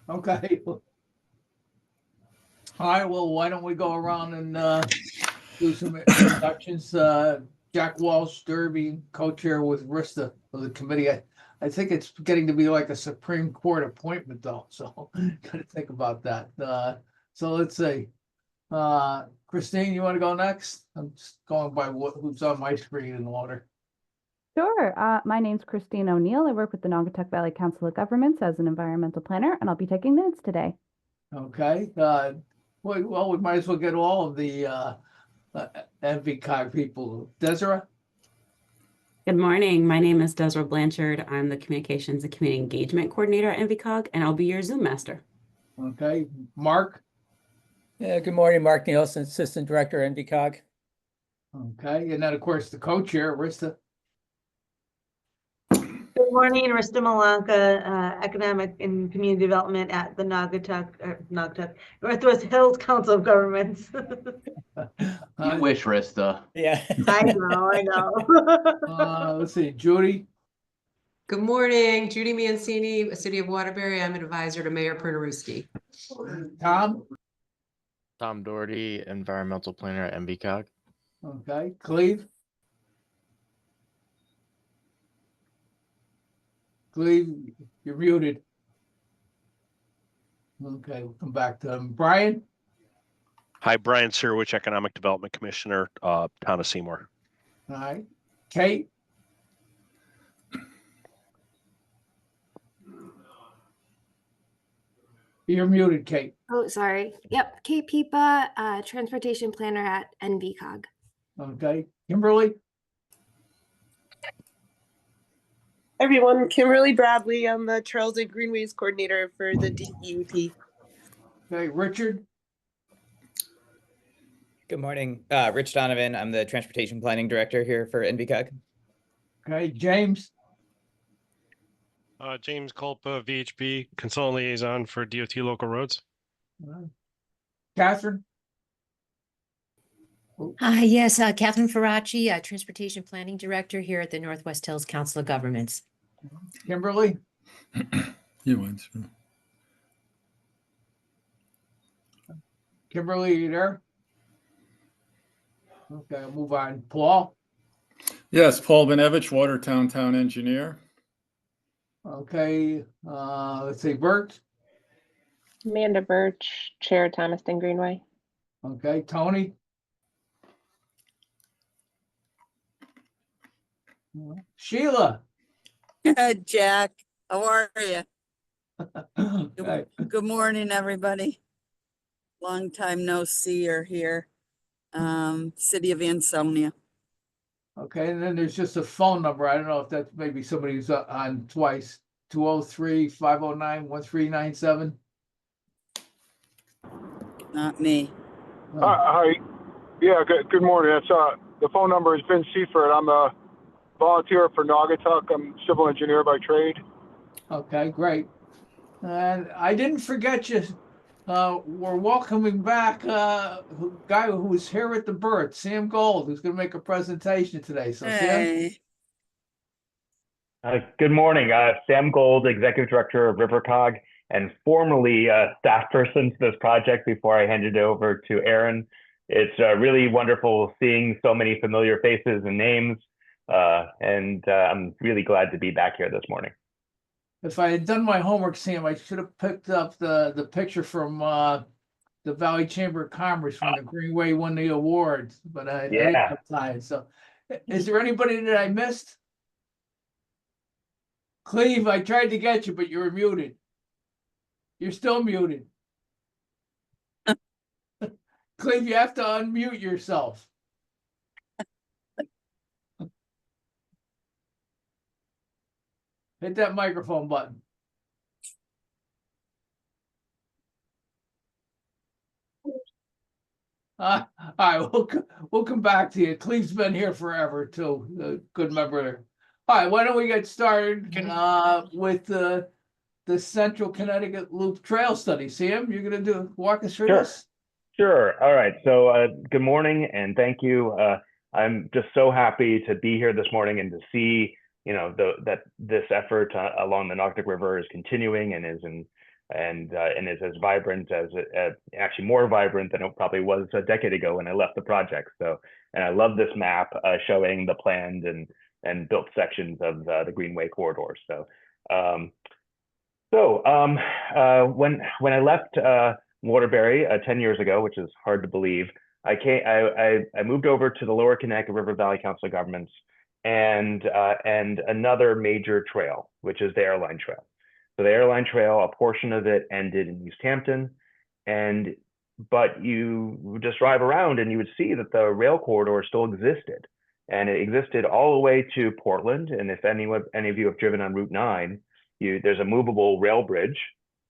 Okay. All right, well, why don't we go around and do some introductions? Jack Walsh, Derby, co-chair with Rista of the committee. I think it's getting to be like a Supreme Court appointment though, so gotta think about that. So let's see. Christine, you want to go next? I'm just going by who's on my screen in order. Sure. My name's Christine O'Neill. I work with the Naugatuck+Valley Council of Governments as an environmental planner, and I'll be taking minutes today. Okay. Well, we might as well get all of the NVCOG people. Desiree? Good morning. My name is Desiree Blanchard. I'm the Communications and Community Engagement Coordinator at NVCOG, and I'll be your Zoom master. Okay. Mark? Yeah, good morning, Mark Nielsen, Assistant Director, NVCOG. Okay. And then, of course, the co-chair, Rista. Good morning, Rista Malanka, Economic and Community Development at the Naugatuck, Northwest Hills Council of Governments. You wish, Rista. Yeah. I know. Let's see, Judy. Good morning, Judy Mancini, City of Waterbury. I'm an advisor to Mayor Pernaruski. Tom. Tom Doherty, environmental planner at NVCOG. Okay. Cleve. Cleve, you're muted. Okay, we'll come back to him. Brian. Hi, Brian Sirwich, Economic Development Commissioner, Town of Seymour. All right. Kate. You're muted, Kate. Oh, sorry. Yep, Kate Pipa, transportation planner at NVCOG. Okay. Kimberly. Everyone, Kimberly Bradley. I'm the Trails and Greenways coordinator for the DEP. Okay, Richard. Good morning, Rich Donovan. I'm the transportation planning director here for NVCOG. Okay, James. James Culpa, VHB, consultant liaison for DOT local roads. Catherine. Yes, Catherine Faraci, transportation planning director here at the Northwest Hills Council of Governments. Kimberly. You went through. Kimberly, you there? Okay, I'll move on. Paul. Yes, Paul Benevich, Watertown Town Engineer. Okay, let's see, Bert. Amanda Birch, Chair, Thomaston Greenway. Okay, Tony. Sheila. Jack, how are you? Okay. Good morning, everybody. Long time no see or hear. City of Ansonia. Okay, and then there's just a phone number. I don't know if that's maybe somebody who's on twice. 203-509-1397. Not me. Hi. Yeah, good morning. That's the phone number is Vince Seifert. I'm a volunteer for Naugatuck. I'm civil engineer by trade. Okay, great. And I didn't forget you. We're welcoming back a guy who was here at the birth, Sam Gold, who's going to make a presentation today. So, Hey. Good morning. Sam Gold, Executive Director of RiverCog, and formerly a staff person to this project before I handed it over to Aaron. It's really wonderful seeing so many familiar faces and names, and I'm really glad to be back here this morning. if I had done my homework, Sam, I should have picked up the picture from the Valley Chamber of Commerce when the Greenway won the award, but I didn't have time. So, is there anybody that I missed? Cleve, I tried to get you, but you were muted. You're still muted. Cleve, you have to unmute yourself. Hit that microphone button. All right, we'll come back to you. Cleve's been here forever too. A good member there. All right, why don't we get started with the Central Connecticut Loop Trail Study? Sam, you're gonna walk us through this? Sure. All right. So good morning and thank you. I'm just so happy to be here this morning and to see, that this effort along the Naugatuck River is continuing and is in and is as vibrant as actually more vibrant than it probably was a decade ago when I left the project. So, and I love this map showing the planned and built sections of the Greenway corridor. So, when I left Waterbury 10 years ago, which is hard to believe, I moved over to the Lower Connecticut River Valley Council of Governments and another major trail, which is the Airline Trail. So the Airline Trail, a portion of it ended in East Hampton, but you would just drive around and you would see that the rail corridor still existed, and it existed all the way to Portland. And if any of you have driven on Route 9, there's a movable rail bridge,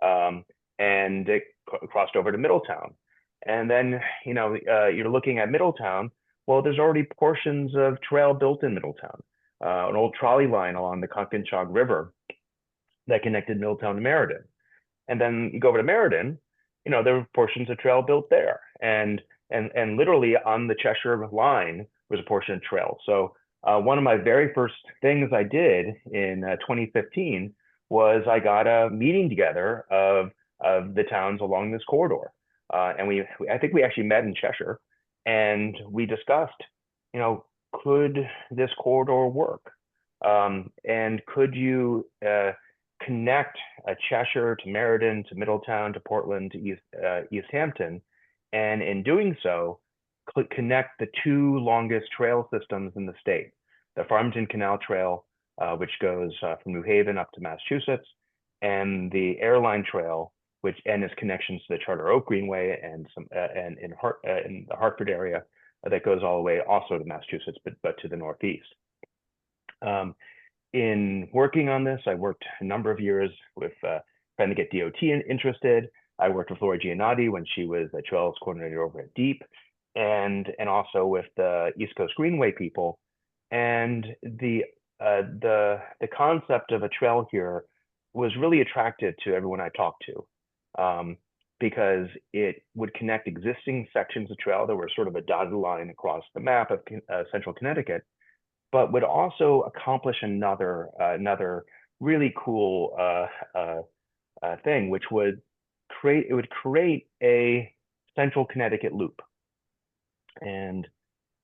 and it crossed over to Middletown. And then, you're looking at Middletown. Well, there's already portions of trail built in Middletown, an old trolley line along the Conconcagua River that connected Middletown to Meriden. And then you go over to Meriden, there were portions of trail built there. And literally on the Cheshire line was a portion of trail. So one of my very first things I did in 2015 was I got a meeting together of the towns along this corridor. And I think we actually met in Cheshire, and we discussed, could this corridor work? And could you connect Cheshire to Meriden, to Middletown, to Portland, to East Hampton, and in doing so, connect the two longest trail systems in the state, the Farmington Canal Trail, which goes from New Haven up to Massachusetts, and the Airline Trail, which and its connections to the Charter Oak Greenway and in the Hartford area that goes all the way also to Massachusetts, but to the northeast. In working on this, I worked a number of years with trying to get DOT interested. I worked with Laura Giannotti when she was the trails coordinator over at DEEP, and also with the East Coast Greenway people. And the concept of a trail here was really attractive to everyone I talked to, because it would connect existing sections of trail that were sort of a dotted line across the map of central Connecticut, but would also accomplish another really cool thing, which would create a central Connecticut loop. And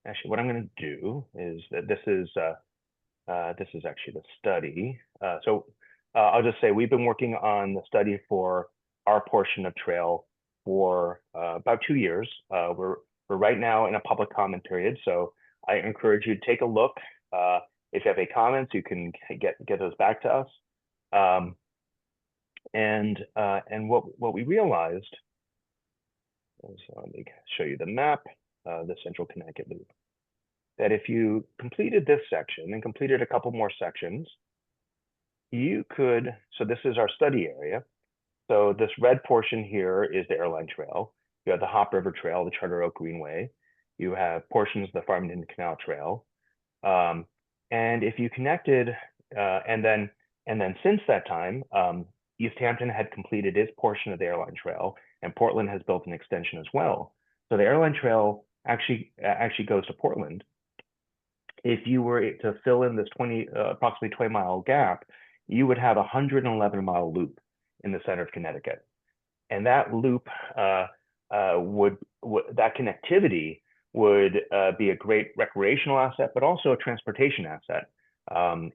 actually, what I'm going to do is that this is actually the study. So I'll just say we've been working on the study for our portion of trail for about 2 years. We're right now in a public comment period, so I encourage you to take a look. If you have any comments, you can get those back to us. And what we realized, so let me show you the map, the Central Connecticut Loop, that if you completed this section and completed a couple more sections, you could, so this is our study area. So this red portion here is the Airline Trail. You have the Hop River Trail, the Charter Oak Greenway. You have portions of the Farmington Canal Trail. And if you connected, and then since that time, East Hampton had completed its portion of the Airline Trail, and Portland has built an extension as well. So the Airline Trail actually goes to Portland. If you were to fill in this approximately 20-mile gap, you would have a 111-mile loop in the center of Connecticut. And that loop that connectivity would be a great recreational asset, but also a transportation asset,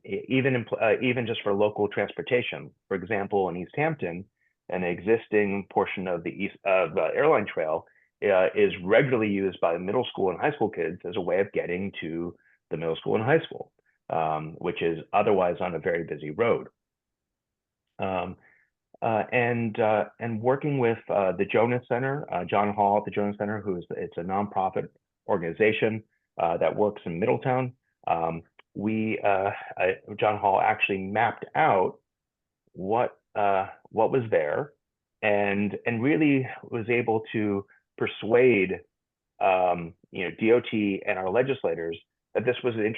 even just for local transportation. For example, in East Hampton, an existing portion of the Airline Trail is regularly used by middle school and high school kids as a way of getting to the middle school and high school, which is otherwise on a very busy road. And working with the Jonas Center, John Hall at the Jonas Center, it's a nonprofit organization that works in Middletown. John Hall actually mapped out what was there, and really was able to persuade DOT and our legislators that this was an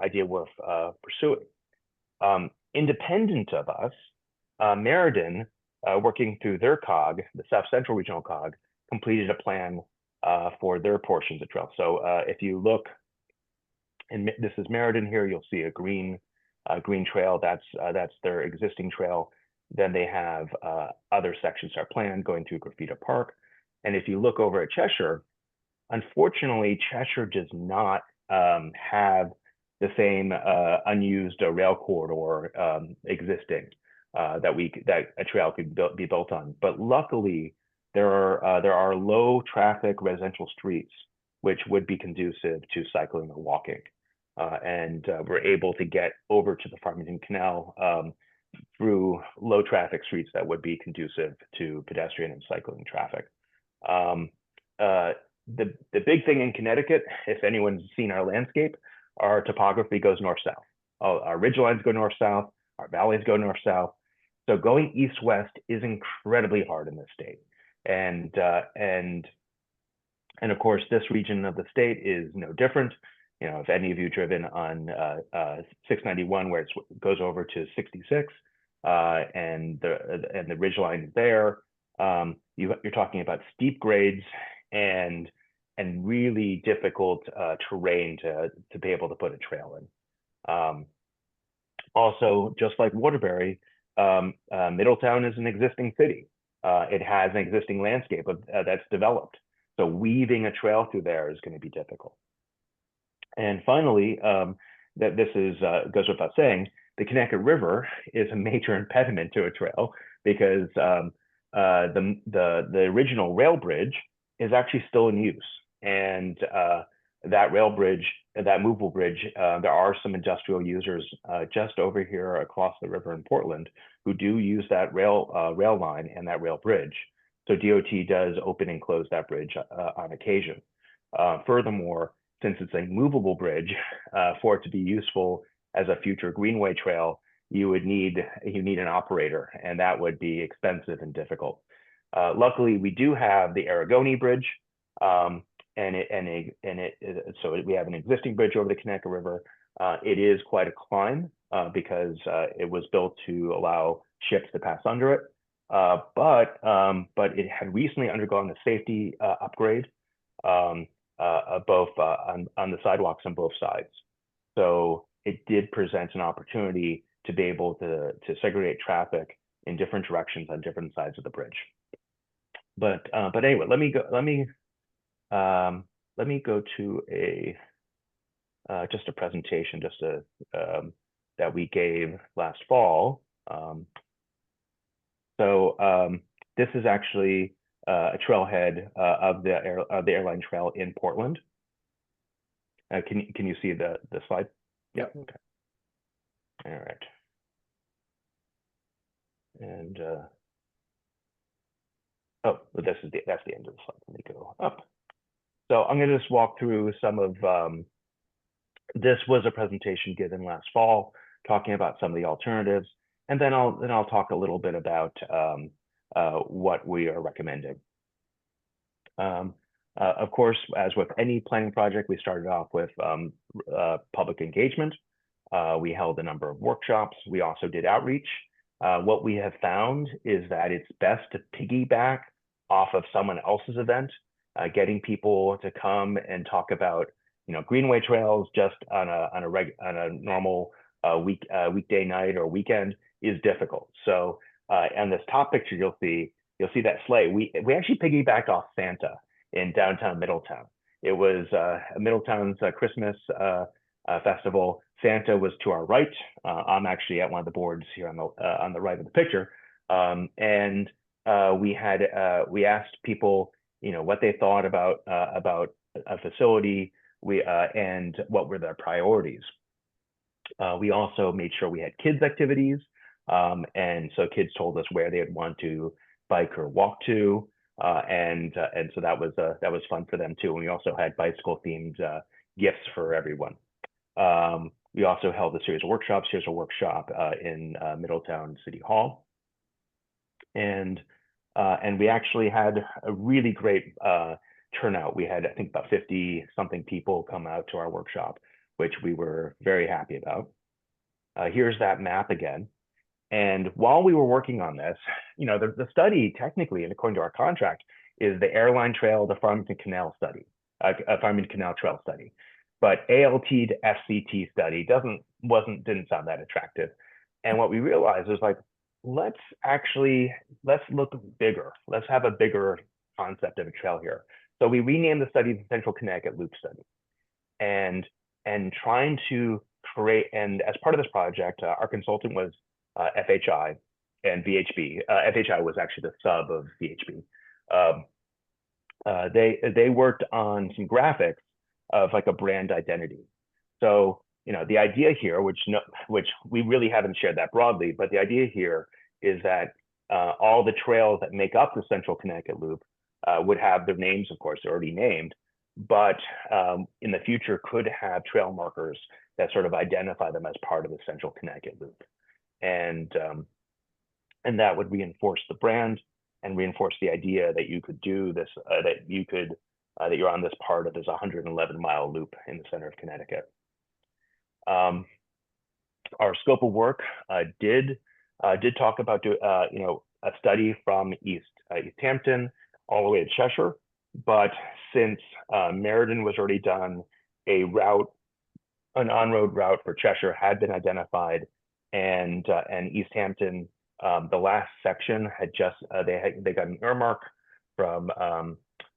idea worth pursuing. Independent of us, Meriden, working through their COG, the South Central Regional COG, completed a plan for their portions of trail. So if you look, and this is Meriden here, you'll see a green trail. That's their existing trail. Then they have other sections are planned going through Graffiti Park. And if you look over at Cheshire, unfortunately, Cheshire does not have the same unused rail corridor existing that a trail could be built on. But luckily, there are low traffic residential streets which would be conducive to cycling or walking, and we're able to get over to the Farmington Canal through low traffic streets that would be conducive to pedestrian and cycling traffic. The big thing in Connecticut, if anyone's seen our landscape, our topography goes north-south. Our ridgelines go north-south, our valleys go north-south. So going east-west is incredibly hard in this state. And of course, this region of the state is no different. You know, if any of you driven on 691, where it goes over to 66, and the ridgeline is there, you're talking about steep grades and really difficult terrain to be able to put a trail in. Also, just like Waterbury, Middletown is an existing city. It has an existing landscape that's developed. So weaving a trail through there is going to be difficult. And finally, that this is goes without saying, the Connecticut River is a major impediment to a trail because the original rail bridge is actually still in use. And that rail bridge, that movable bridge, there are some industrial users just over here across the river in Portland who do use that rail line and that rail bridge. So DOT does open and close that bridge on occasion. Furthermore, since it's a movable bridge, for it to be useful as a future Greenway trail, you need an operator, and that would be expensive and difficult. Luckily, we do have the Aragoni Bridge, so we have an existing bridge over the Connecticut River. It is quite a climb because it was built to allow ships to pass under it, but it had recently undergone a safety upgrade, both on the sidewalks on both sides. So it did present an opportunity to be able to segregate traffic in different directions on different sides of the bridge. But anyway, let me go to just a presentation that we gave last fall. This is actually a trailhead of the airline trail in Portland. Can you see the slide? Yep. Okay. All right. And that's the end of the slide. Let me go up. So I'm going to just walk through some of this was a presentation given last fall, talking about some of the alternatives, and then I'll talk a little bit about what we are recommending. Of course, as with any planning project, we started off with public engagement. We held a number of workshops. We also did outreach. What we have found is that it's best to piggyback off of someone else's event, getting people to come and talk about, Greenway trails just on a normal weekday night or weekend is difficult. So on this top picture, you'll see that sleigh. We actually piggybacked off Santa in downtown Middletown. It was Middletown's Christmas festival. Santa was to our right. I'm actually at one of the boards here on the right of the picture, and we asked people, what they thought about a facility, and what were their priorities. We also made sure we had kids activities, and so kids told us where they'd want to bike or walk to, and so that was fun for them too. And we also had bicycle themed gifts for everyone. We also held a series of workshops. Here's a workshop in Middletown City Hall, and we actually had a really great turnout. We had, I think, about 50 something people come out to our workshop, which we were very happy about. Here's that map again. And while we were working on this, the study technically, and according to our contract, is the airline trail, the Farmington Canal study, Farmington Canal Trail study. But ALT to FCT study didn't sound that attractive. And what we realized was let's look bigger. Let's have a bigger concept of a trail here. So we renamed the study the Central Connecticut Loop Study, and trying to create. And as part of this project, our consultant was FHI and VHB. FHI was actually the sub of VHB. They worked on some graphics of like a brand identity. So the idea here, which we really haven't shared that broadly, but the idea here is that all the trails that make up the Central Connecticut Loop would have their names, of course, already named, but in the future could have trail markers that sort of identify them as part of the Central Connecticut Loop, and that would reinforce the brand and reinforce the idea that you could do this, that you're on this part of this 111-mile loop in the center of Connecticut. Our scope of work did talk about a study from East Hampton all the way to Cheshire, but since Meriden was already done, an on-road route for Cheshire had been identified, and East Hampton, the last section had just they got an earmark from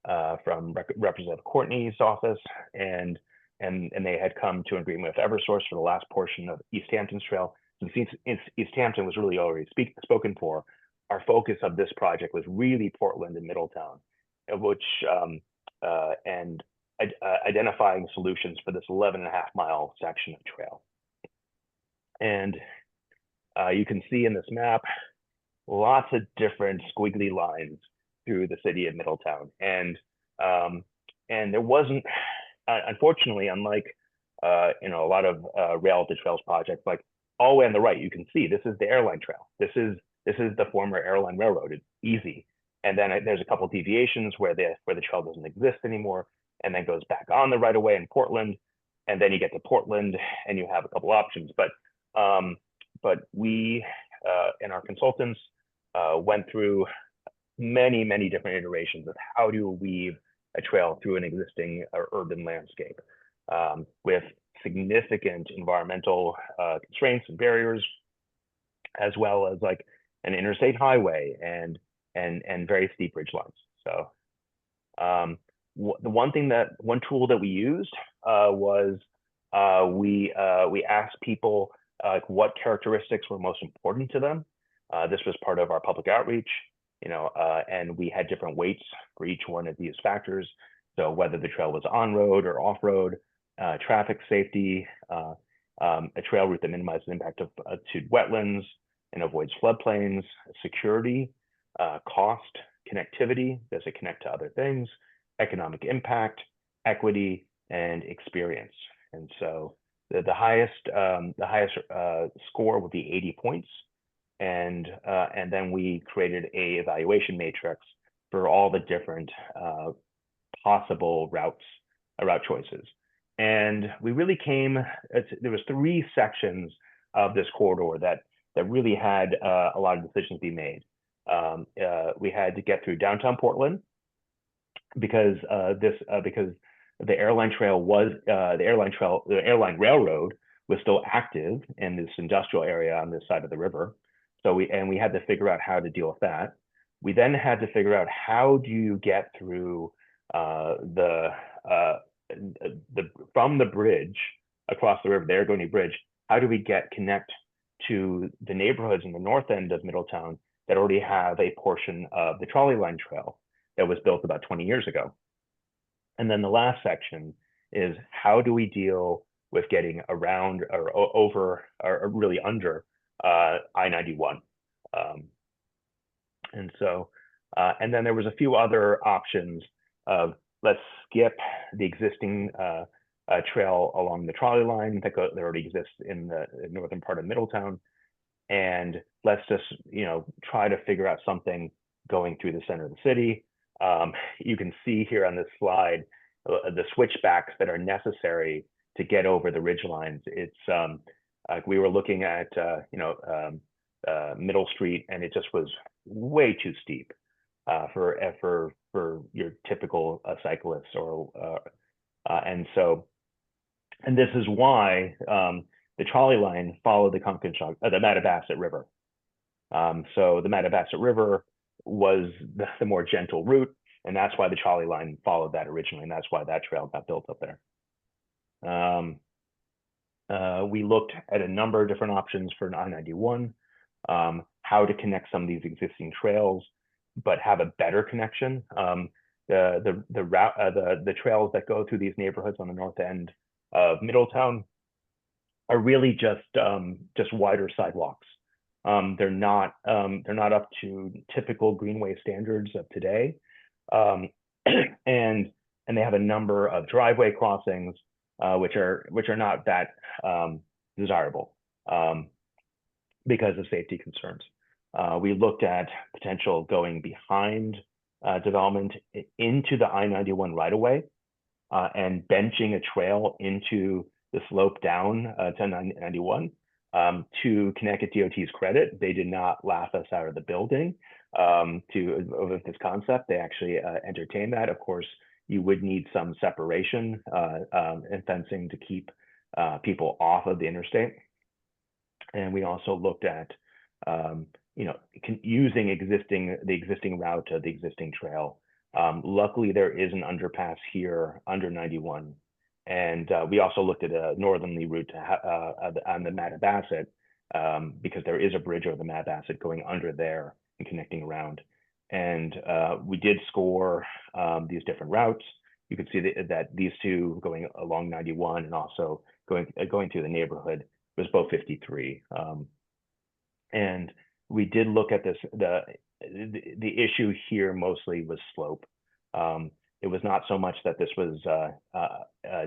Representative Courtney's office, and they had come to an agreement with Eversource for the last portion of East Hampton's trail. Since East Hampton was really already spoken for, our focus of this project was really Portland and Middletown, which and identifying solutions for this 11.5-mile section of trail. And you can see in this map lots of different squiggly lines through the city of Middletown, and there wasn't, unfortunately, unlike a lot of rail to trails projects, like all the way on the right, you can see this is the airline trail. This is the former airline railroad. It's easy, and then there's a couple of deviations where the trail doesn't exist anymore, and then goes back on the right of way in Portland, and then you get to Portland and you have a couple options. But we and our consultants went through many different iterations of how to weave a trail through an existing urban landscape with significant environmental constraints and barriers, as well as like an interstate highway and very steep ridge lines. So the one tool that we used was we asked people what characteristics were most important to them. This was part of our public outreach, and we had different weights for each one of these factors. So whether the trail was on-road or off-road, traffic safety, a trail route that minimizes the impact to wetlands and avoids floodplains, security, cost, connectivity, does it connect to other things, economic impact, equity, and experience. And so the highest score would be 80 points. And then we created a evaluation matrix for all the different possible route choices. And we really there was 3 sections of this corridor that really had a lot of decisions to be made. We had to get through downtown Portland because the airline railroad was still active in this industrial area on this side of the river. So we had to figure out how to deal with that. We then had to figure out how do you get through from the bridge across the river, the Argoni Bridge, how do we connect to the neighborhoods in the north end of Middletown that already have a portion of the trolley line trail that was built about 20 years ago. And then the last section is how do we deal with getting around or over or really under I-91. And so, and then there was a few other options of let's skip the existing trail along the trolley line that already exists in the northern part of Middletown, and let's just try to figure out something going through the center of the city. You can see here on this slide the switchbacks that are necessary to get over the ridge lines. It's we were looking at Middle Street, and it just was way too steep for your typical cyclist, and this is why the trolley line followed the Mattabesset River. So the Mattabesett River was the more gentle route, and that's why the trolley line followed that originally, and that's why that trail got built up there. We looked at a number of different options for an I-91, how to connect some of these existing trails, but have a better connection. The trails that go through these neighborhoods on the north end of Middletown are really just wider sidewalks. They're not up to typical Greenway standards of today, and they have a number of driveway crossings, which are not that desirable because of safety concerns. We looked at potential going behind development into the I-91 right away and benching a trail into the slope down to I-91. To NVCOGCT's credit, they did not laugh us out of the building over this concept. They actually entertained that. Of course, you would need some separation and fencing to keep people off of the interstate. And we also looked at using the existing route of the existing trail. Luckily, there is an underpass here under 91. And we also looked at a northerly route on the Mattabesett because there is a bridge over the Mattabesett going under there and connecting around. And we did score these different routes. You can see that these two going along 91 and also going through the neighborhood was both 53. And we did look at this. The issue here mostly was slope. It was not so much that this was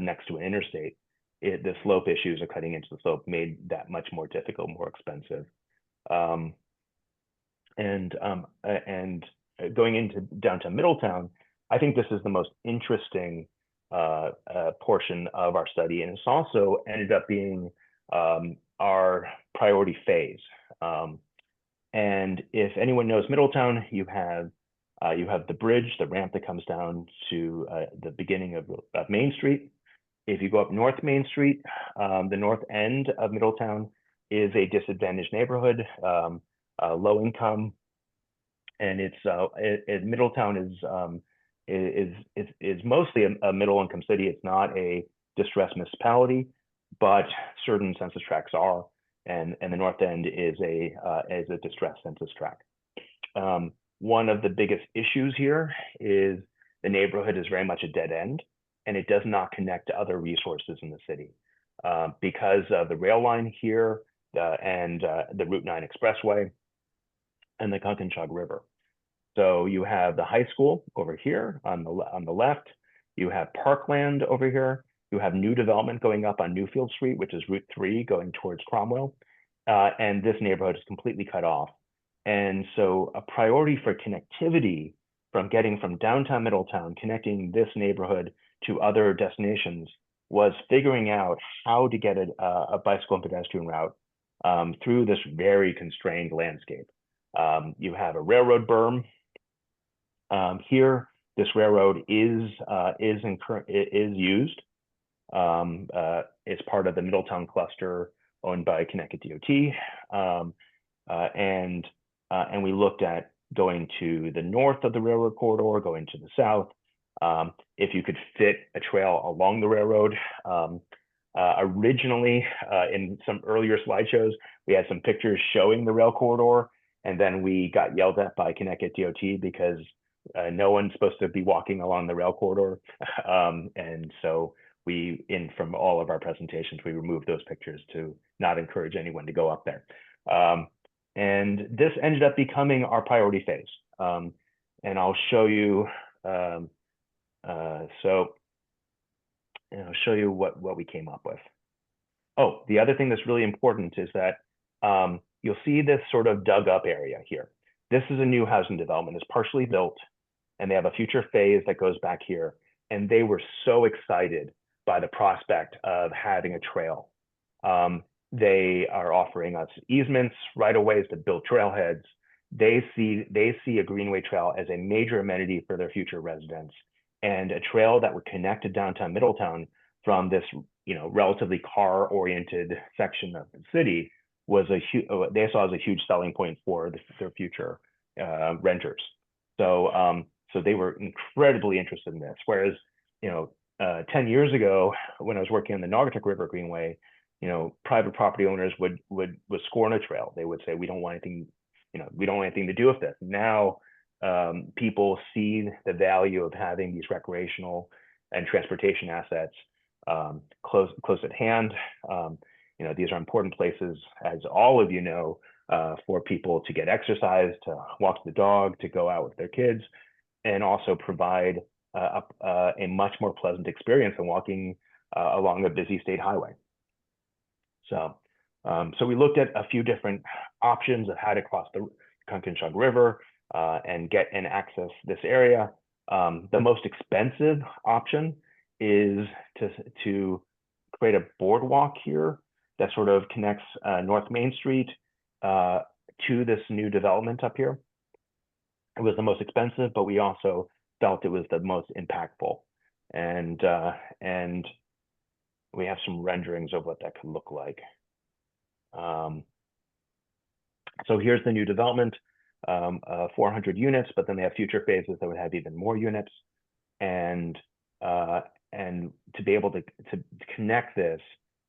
next to an interstate. The slope issues of cutting into the slope made that much more difficult, more expensive. And going into downtown Middletown, I think this is the most interesting portion of our study, and it's also ended up being our priority phase. And if anyone knows Middletown, you have the bridge, the ramp that comes down to the beginning of Main Street. If you go up North Main Street, the north end of Middletown is a disadvantaged neighborhood, low income, and Middletown is mostly a middle income city. It's not a distressed municipality, but certain census tracts are, and the north end is a distressed census tract. One of the biggest issues here is the neighborhood is very much a dead end, and it does not connect to other resources in the city because of the rail line here and the Route 9 Expressway and the Conconshog River. So you have the high school over here on the left. You have Parkland over here. You have new development going up on Newfield Street, which is Route 3 going towards Cromwell. And this neighborhood is completely cut off. And so a priority for connectivity getting from downtown Middletown, connecting this neighborhood to other destinations, was figuring out how to get a bicycle and pedestrian route through this very constrained landscape. You have a railroad berm. Here, this railroad is used. It's part of the Middletown cluster owned by NVCOGCT. And we looked at going to the north of the railroad corridor, going to the south. If you could fit a trail along the railroad. Originally, in some earlier slideshows, we had some pictures showing the rail corridor, and then we got yelled at by NVCOGCT because no one's supposed to be walking along the rail corridor. And so from all of our presentations, we removed those pictures to not encourage anyone to go up there. And this ended up becoming our priority phase. And I'll show you, and I'll show you what we came up with. Oh, the other thing that's really important is that you'll see this sort of dug up area here. This is a new housing development. It's partially built, and they have a future phase that goes back here. And they were so excited by the prospect of having a trail. They are offering us easements, right-of-ways to build trailheads. They see a Greenway trail as a major amenity for their future residents, and a trail that would connect to downtown Middletown from this, relatively car-oriented section of the city was a huge, they saw as a huge selling point for their future renters. So so they were incredibly interested in this. Whereas, 10 years ago, when I was working on the Naugatuck River Greenway, private property owners would scorn a trail. They would say, we don't want anything, we don't want anything to do with this. Now, people see the value of having these recreational and transportation assets close at hand. These are important places, as all of you know, for people to get exercise, to walk the dog, to go out with their kids, and also provide a much more pleasant experience than walking along a busy state highway. So we looked at a few different options of how to cross the Conkinchug River and get and access this area. The most expensive option is to create a boardwalk here that sort of connects North Main Street to this new development up here. It was the most expensive, but we also felt it was the most impactful. And we have some renderings of what that could look like. So here's the new development, 400 units, but then they have future phases that would have even more units. And to be able to connect this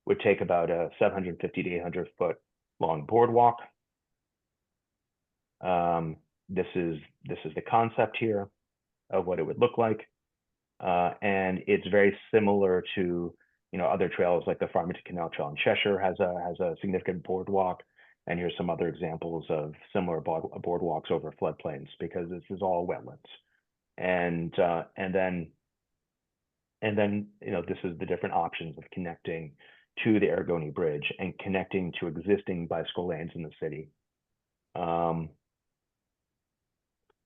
would take about a 750 to 800 foot long boardwalk. This is the concept here of what it would look like. And it's very similar to other trails like the Farmington Canal Trail in Cheshire has a significant boardwalk. And here's some other examples of similar boardwalks over floodplains, because this is all wetlands. And then this is the different options of connecting to the Aragoni Bridge and connecting to existing bicycle lanes in the city.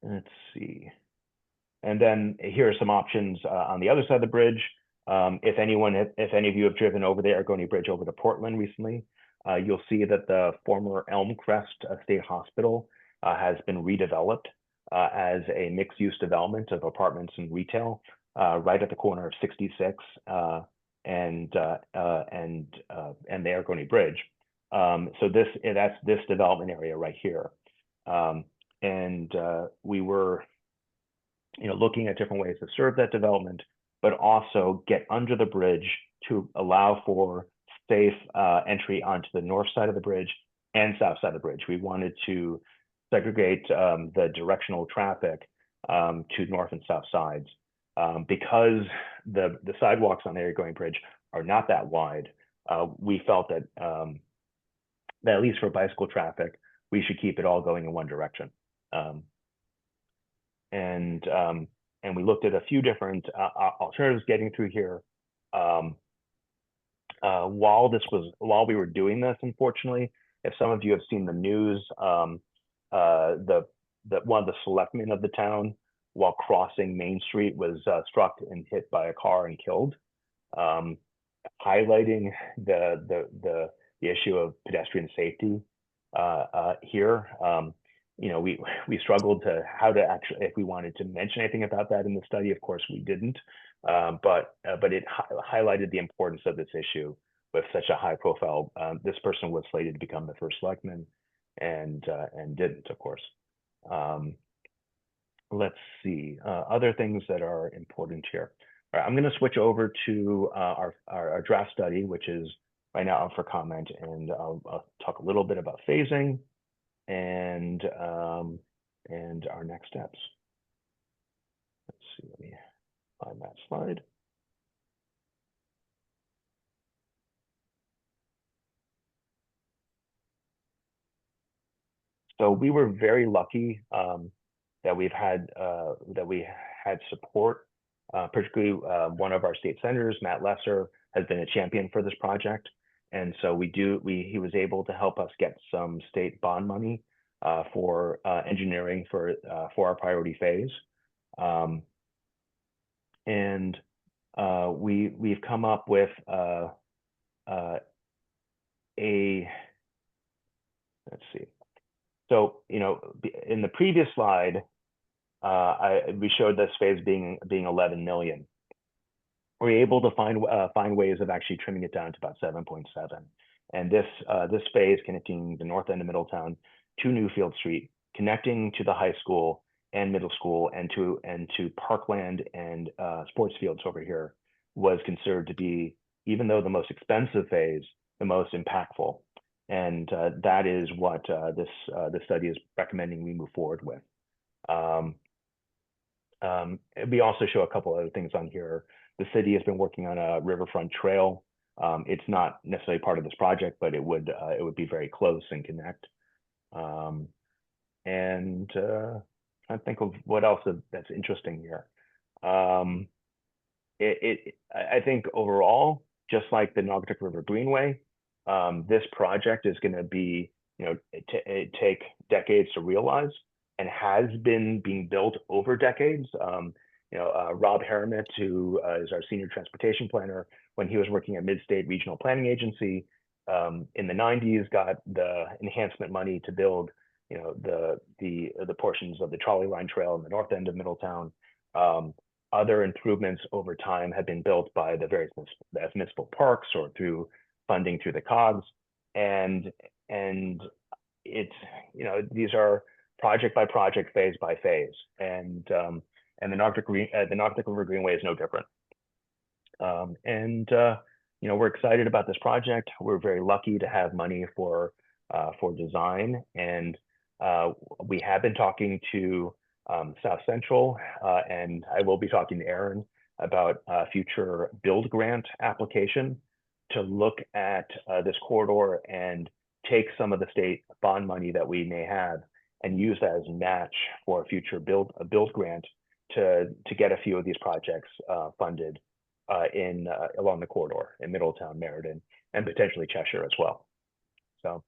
Let's see. And then here are some options on the other side of the bridge. If any of you have driven over the Aragoni Bridge over to Portland recently, you'll see that the former Elmcrest State Hospital has been redeveloped as a mixed-use development of apartments and retail right at the corner of 66 and the Aragoni Bridge. So that's this development area right here. We were looking at different ways to serve that development, but also get under the bridge to allow for safe entry onto the north side of the bridge and south side of the bridge. We wanted to segregate the directional traffic to north and south sides. Because the sidewalks on the Aragoni Bridge are not that wide, we felt that, that at least for bicycle traffic, we should keep it all going in one direction. And we looked at a few different alternatives getting through here. While we were doing this, unfortunately, if some of you have seen the news, one of the selectmen of the town, while crossing Main Street, was struck and hit by a car and killed, highlighting the issue of pedestrian safety here. We struggled to how to actually, if we wanted to mention anything about that in the study. Of course, we didn't, but it highlighted the importance of this issue with such a high profile. This person was slated to become the first selectman, and didn't, of course. Let's see, other things that are important here. All right, I'm going to switch over to our draft study, which is right now up for comment, and I'll talk a little bit about phasing and our next steps. Let's see, let me find that slide. So we were very lucky that we had support, particularly one of our state senators, Matt Lesser, has been a champion for this project. And so he was able to help us get some state bond money for engineering for our priority phase. We've come up with let's see. So, in the previous slide, we showed this phase being 11 million. We're able to find ways of actually trimming it down to about 7.7. And this phase connecting the north end of Middletown to Newfield Street, connecting to the high school and middle school and to Parkland and sports fields over here, was considered to be, even though the most expensive phase, the most impactful. And that is what this study is recommending we move forward with. We also show a couple other things on here. The city has been working on a riverfront trail. It's not necessarily part of this project, but it would be very close and connect. I think of what else that's interesting here. I think overall, just like the Naugatuck River Greenway, this project is going to be, take decades to realize, and has been being built over decades. Rob Harrimet, who is our senior transportation planner, when he was working at Mid-State Regional Planning Agency in the 90s, got the enhancement money to build, the portions of the trolley line trail in the north end of Middletown. Other improvements over time have been built by the various municipal parks or through funding through the COGS, and it's, these are project by project, phase by phase, and the Naugatuck River Greenway is no different. We're excited about this project. We're very lucky to have money for design, and we have been talking to South Central, and I will be talking to Aaron about a future build grant application to look at this corridor and take some of the state bond money that we may have and use that as a match for a future build grant to get a few of these projects funded along the corridor in Middletown, Meriden, and potentially Cheshire as well. So,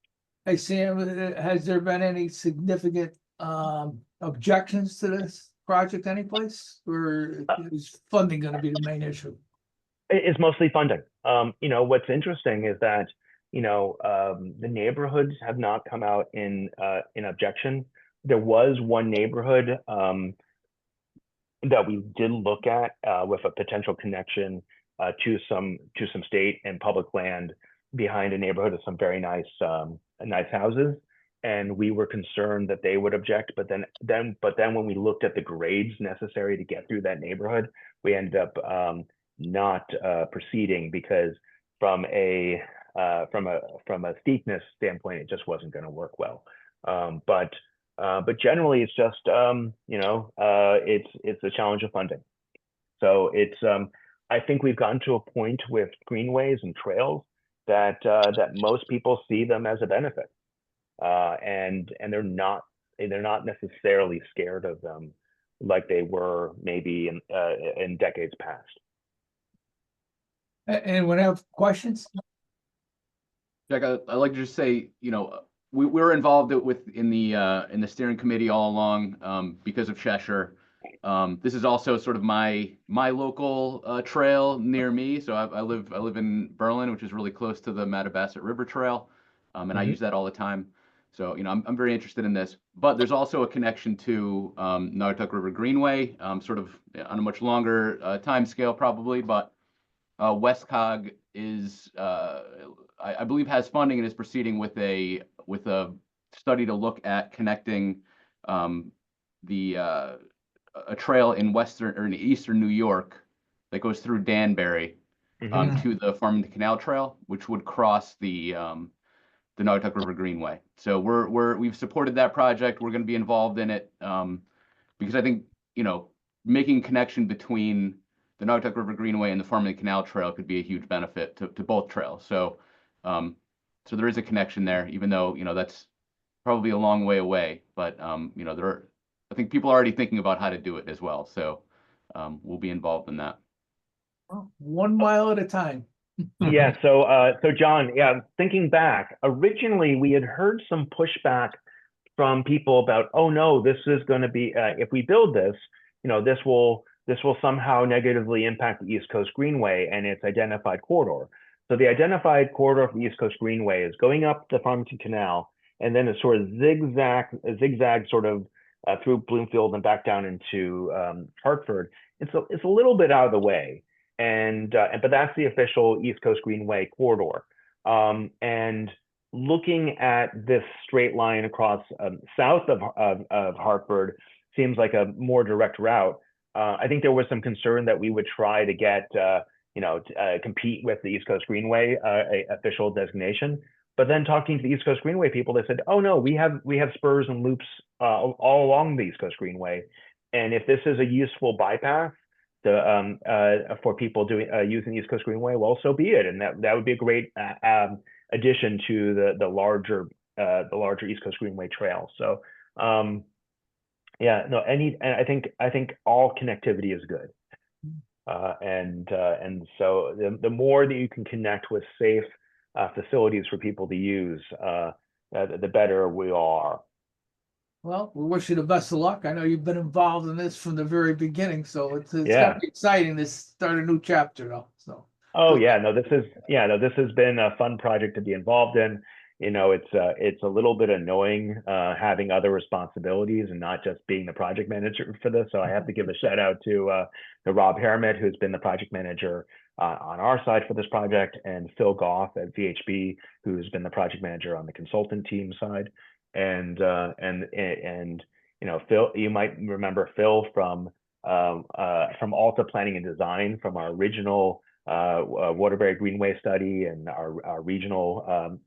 Hey, Sam, has there been any significant objections to this project anyplace, or is funding going to be the main issue? It's mostly funding. What's interesting is that the neighborhoods have not come out in objection. There was one neighborhood that we did look at with a potential connection to some state and public land behind a neighborhood of some very nice houses, and we were concerned that they would object. But then when we looked at the grades necessary to get through that neighborhood, we ended up not proceeding, because from a steepness standpoint, it just wasn't going to work well. But generally, it's just it's a challenge of funding. So it's I think we've gotten to a point with greenways and trails that most people see them as a benefit, and they're not necessarily scared of them like they were maybe in decades past. Anyone have questions? Jack, I'd like to just say, we're involved in the steering committee all along because of Cheshire. This is also sort of my local trail near me. So I live in Berlin, which is really close to the Mattabesset River Trail, and I use that all the time. So I'm very interested in this. But there's also a connection to Naugatuck River Greenway, sort of on a much longer time scale probably, but WestCog is I believe has funding and is proceeding with a study to look at connecting a trail in western or in eastern New York that goes through Danbury to the Farmington Canal Trail, which would cross the Naugatuck River Greenway. So we've supported that project. We're going to be involved in it because I think making a connection between the Naugatuck River Greenway and the Farmington Canal Trail could be a huge benefit to both trails. So so there is a connection there, even though that's probably a long way away. But I think people are already thinking about how to do it as well. So we'll be involved in that. 1 mile at a time. Yeah. So John, thinking back, originally we had heard some pushback from people about, oh no, this is going to be if we build this, this will somehow negatively impact the East Coast Greenway and its identified corridor. So the identified corridor for the East Coast Greenway is going up the Farmington Canal, and then a sort of zigzag sort of through Bloomfield and back down into Hartford. It's a little bit out of the way, but that's the official East Coast Greenway corridor. And looking at this straight line across south of Hartford seems like a more direct route. I think there was some concern that we would try to get, compete with the East Coast Greenway official designation. But then talking to the East Coast Greenway people, they said, "Oh no, we have spurs and loops all along the East Coast Greenway, and if this is a useful bypass for people using the East Coast Greenway, well, so be it, and that would be a great addition to the larger East Coast Greenway trail." So, yeah, no, and I think all connectivity is good, and so the more that you can connect with safe facilities for people to use, the better we all are. Well, we wish you the best of luck. I know you've been involved in this from the very beginning, so it's Yeah. gonna be exciting to start a new chapter, though. So. Oh yeah, no, this has been a fun project to be involved in. It's a little bit annoying having other responsibilities and not just being the project manager for this. So I have to give a shout out to Rob Harrimet, who's been the project manager on our side for this project, and Phil Goff at VHB, who's been the project manager on the consultant team side. And Phil, you might remember Phil from Alta Planning and Design, from our original Waterbury Greenway study and our regional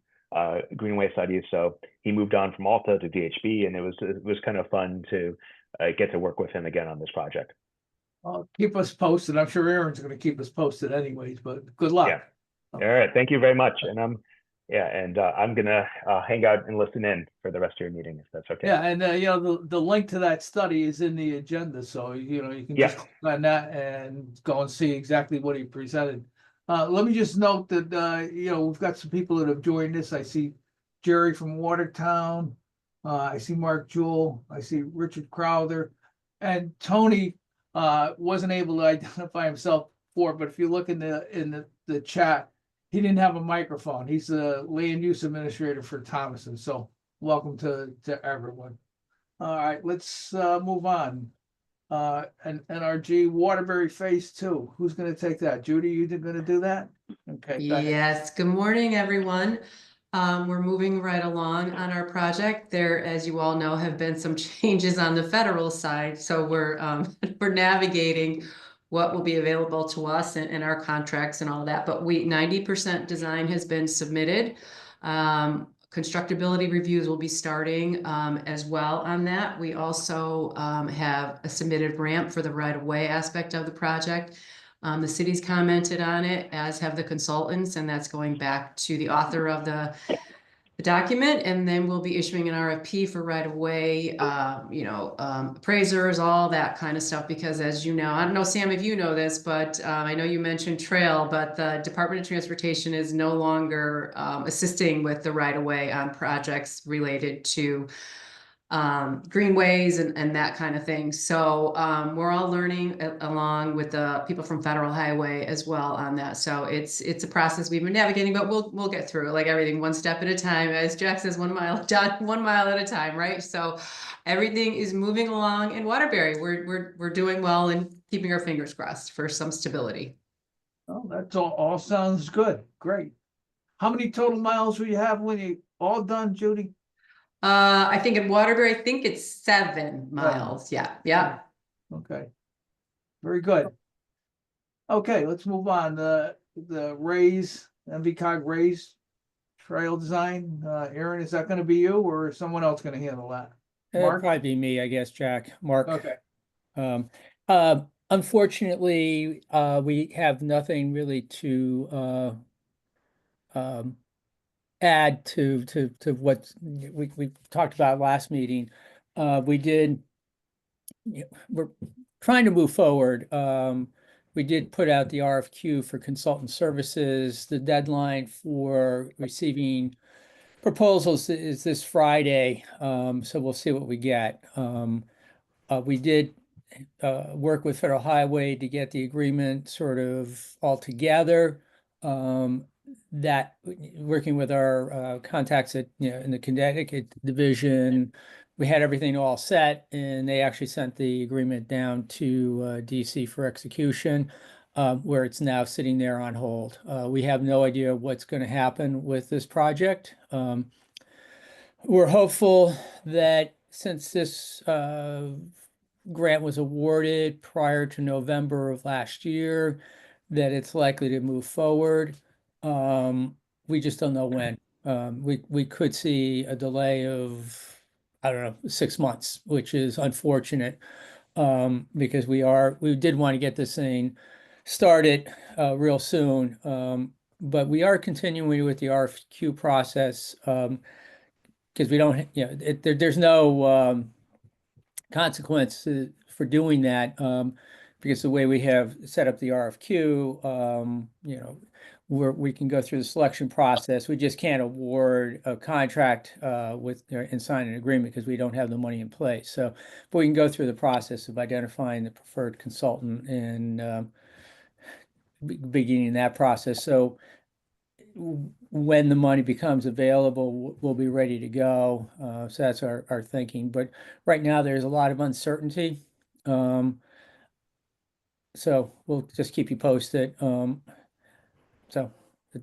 Greenway studies. So he moved on from Alta to VHB, and it was kind of fun to get to work with him again on this project. Keep us posted. I'm sure Aaron's going to keep us posted anyways, but good luck. Yeah. All right. Thank you very much. And I'm gonna hang out and listen in for the rest of your meeting, if that's okay. Yeah, and the link to that study is in the agenda, so you can just click on that and go and see exactly what he presented. Let me just note that we've got some people that have joined us. I see Jerry from Watertown. I see Mark Jewell. I see Richard Crowther, and Tony wasn't able to identify himself before, but if you look in the chat, he didn't have a microphone. He's the land use administrator for Thomason. So welcome to everyone. All right, let's move on. And NRG Waterbury Phase 2. Who's going to take that? Judy, you going to do that? Okay. Go ahead. Yes, good morning, everyone. We're moving right along on our project. There, as you all know, have been some changes on the federal side. So we're navigating what will be available to us and our contracts and all that. But 90% design has been submitted. Constructability reviews will be starting as well on that. We also have a submitted ramp for the right-of-way aspect of the project. The city's commented on it, as have the consultants, and that's going back to the author of the document, and then we'll be issuing an RFP for right-of-way, appraisers, all that kind of stuff, because as you know, I don't know, Sam, if you know this, but I know you mentioned trail, but the Department of Transportation is no longer assisting with the right-of-way on projects related to greenways and that kind of thing. So we're all learning along with the people from Federal Highway as well on that. So it's a process we've been navigating, but we'll get through it, like everything, one step at a time. As Jack says, 1 mile at a time, right? So everything is moving along in Waterbury. We're doing well and keeping our fingers crossed for some stability. Oh, that's all sounds good. Great. How many total miles will you have when you all done, Judy? I think in Waterbury, I think it's 7 miles. Yeah. Okay. Very good. Okay, let's move on. The NVCOG Raise trail design. Aaron, is that going to be you or is someone else going to handle that? It'll Mark? probably be me, I guess, Jack. Mark. Okay. Unfortunately, we have nothing really to add to what we talked about last meeting. We're trying to move forward. We did put out the RFQ for consultant services. The deadline for receiving proposals is this Friday, so we'll see what we get. We did work with Federal Highway to get the agreement sort of all together. That working with our contacts at in the Connecticut division, we had everything all set, and they actually sent the agreement down to DC for execution. where it's now sitting there on hold. We have no idea what's going to happen with this project. We're hopeful that since this grant was awarded prior to November of last year, that it's likely to move forward. We just don't know when. We could see a delay of, I don't know, 6 months, which is unfortunate, because we did want to get this thing started real soon. But we are continuing with the RFQ process, because we don't, there's no consequence for doing that, because the way we have set up the RFQ, we can go through the selection process. We just can't award a contract and sign an agreement because we don't have the money in place. So, but we can go through the process of identifying the preferred consultant and beginning that process. So when the money becomes available, we'll be ready to go. So that's our thinking. But right now, there's a lot of uncertainty. So we'll just keep you posted. So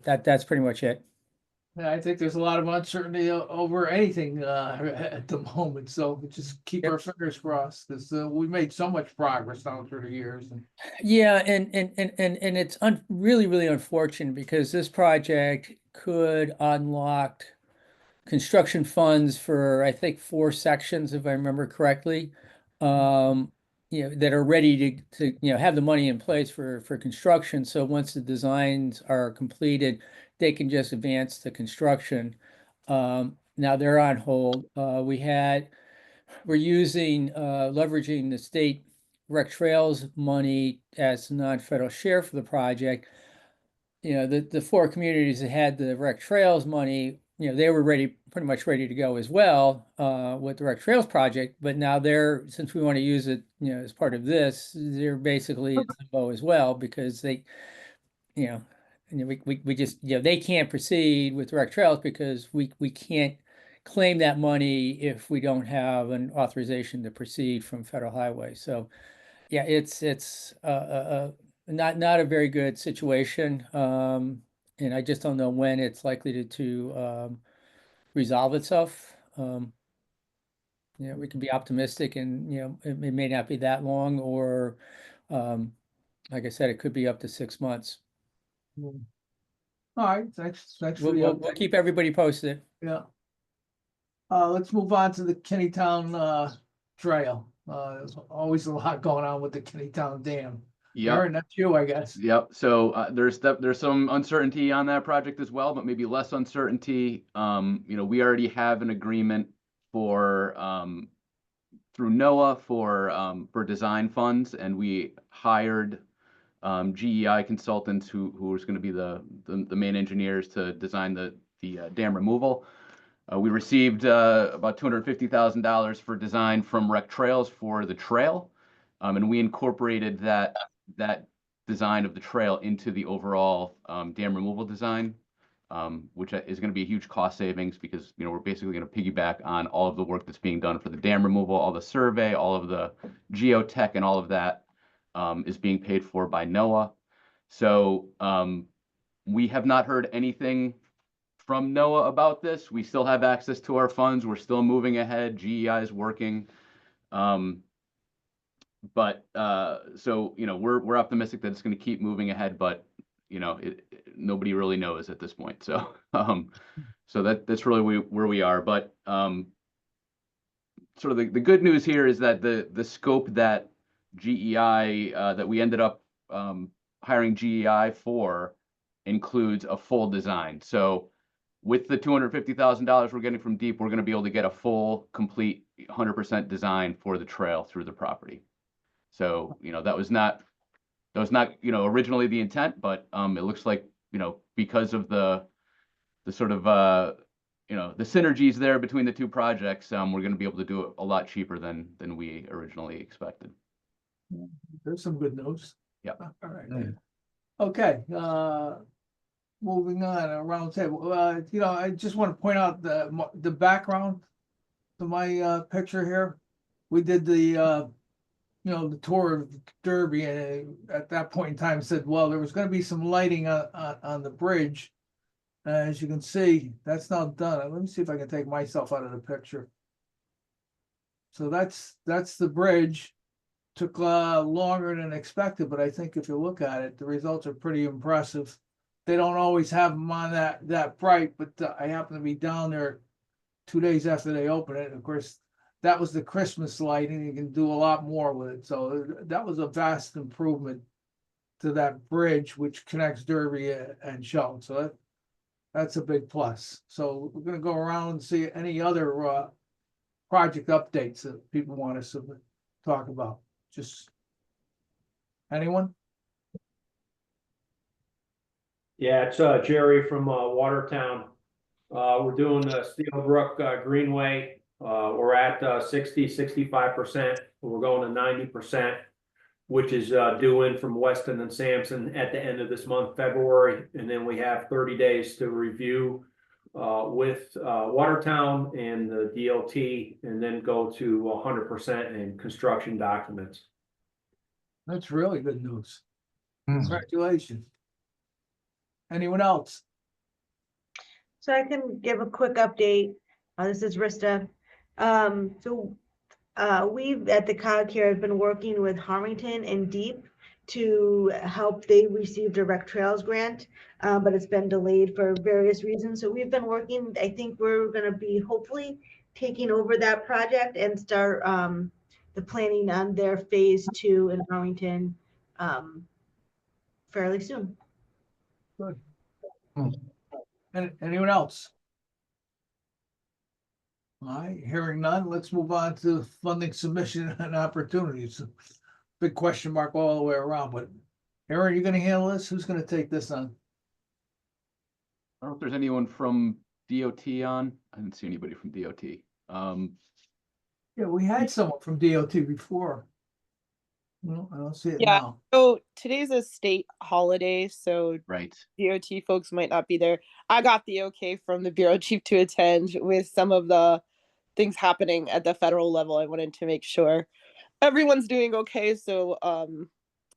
that's pretty much it. Yeah, I think there's a lot of uncertainty over anything at the moment. So we just keep our fingers crossed, because we made so much progress down through the years. Yeah, and it's really, really unfortunate, because this project could unlock construction funds for, I think, 4 sections, if I remember correctly, that are ready to have the money in place for construction. So once the designs are completed, they can just advance the construction. Now they're on hold. We're leveraging the state rec trails money as non-federal share for the project. The 4 communities that had the rec trails money, they were pretty much ready to go as well with the rec trails project. But now since we want to use it, as part of this, they're basically in limbo as well, because they just they can't proceed with rec trails because we can't claim that money if we don't have an authorization to proceed from federal highway. So yeah, it's not a very good situation, and I just don't know when it's likely to resolve itself. We can be optimistic, and it may not be that long, or like I said, it could be up to 6 months. All right, thanks for the We'll update. keep everybody posted. Yeah. Let's move on to the Kennytown Trail. There's always a lot going on with the Kennytown Dam. Yep. Aaron, that's you, I guess. Yep. So there's some uncertainty on that project as well, but maybe less uncertainty. We already have an agreement for through NOAA for design funds, and we hired GEI consultants who was going to be the main engineers to design the dam removal. We received about $250,000 for design from Rec Trails for the trail, and we incorporated that design of the trail into the overall dam removal design, which is going to be a huge cost savings, because we're basically going to piggyback on all of the work that's being done for the dam removal, all the survey, all of the geotech, and all of that is being paid for by NOAA. So we have not heard anything from NOAA about this. We still have access to our funds. We're still moving ahead. GEI is working. But so we're optimistic that it's going to keep moving ahead, but nobody really knows at this point. So so that's really where we are. But sort of the good news here is that the scope that GEI that we ended up hiring GEI for includes a full design. So with the $250,000 we're getting from DEEP, we're going to be able to get a full, complete 100% design for the trail through the property. So, that was not originally the intent, but it looks like, because of the sort of, the synergies there between the 2 projects, we're going to be able to do it a lot cheaper than we originally expected. There's some good news. Yeah. All right. Okay. Moving on around the table. I just want to point out the background to my picture here. We did the the tour of Derby, and at that point in time said, well, there was going to be some lighting on the bridge. As you can see, that's now done. Let me see if I can take myself out of the picture. So that's the bridge. Took longer than expected, but I think if you look at it, the results are pretty impressive. They don't always have them on that bright, but I happened to be down there 2 days after they opened it. And of course, that was the Christmas lighting. You can do a lot more with it. So that was a vast improvement to that bridge, which connects Derby and Shelton. So that's a big plus. So we're going to go around and see any other project updates that people want us to talk about. Just anyone? Yeah, it's Jerry from Watertown. We're doing the Steelbrook Greenway. We're at 65%. We're going to 90%, which is due in from Weston and Sampson at the end of this month, February. And then we have 30 days to review with Watertown and the DLT, and then go to 100% in construction documents. That's really good news. Congratulations. Anyone else? So I can give a quick update. This is Rista. We've at the COG here have been working with Harrington and Deep to help. They received a Rec Trails grant, but it's been delayed for various reasons. So we've been working. I think we're going to be hopefully taking over that project and start the planning on their phase 2 in Harrington fairly soon. Good. Anyone else? All right, hearing none, let's move on to funding submission and opportunities. Big question mark all the way around, but Aaron, you gonna handle this? Who's gonna take this on? I don't know if there's anyone from DOT on. I didn't see anybody from DOT. Yeah, we had someone from DOT before. No, I don't see it Yeah, now. so today's a state holiday, so Right. DOT folks might not be there. I got the okay from the bureau chief to attend. With some of the things happening at the federal level, I wanted to make sure everyone's doing okay. So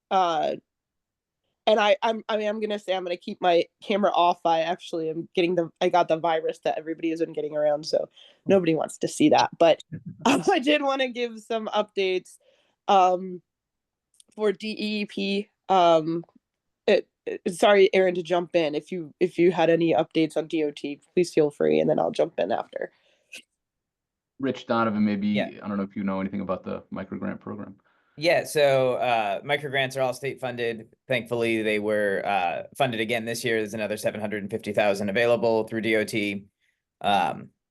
and I'm gonna say I'm gonna keep my camera off. I actually am I got the virus that everybody has been getting around, so nobody wants to see that. But I did want to give some updates for DEEP. Sorry, Aaron, to jump in. If you had any updates on DOT, please feel free, and then I'll jump in after. Rich Donovan, maybe, Yeah. I don't know if you know anything about the microgrant program. Yeah, so microgrants are all state funded. Thankfully, they were funded again this year. There's another $750,000 available through DOT.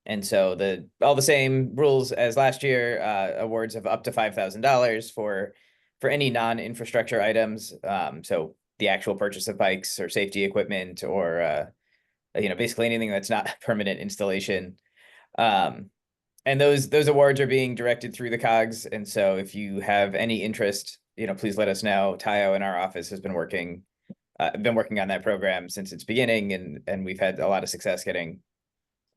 And so all the same rules as last year, awards of up to $5,000 for any non-infrastructure items. So the actual purchase of bikes or safety equipment, or basically anything that's not permanent installation. And those awards are being directed through the COGs. And so if you have any interest, please let us know. Tayo in our office has been working on that program since its beginning, and we've had a lot of success getting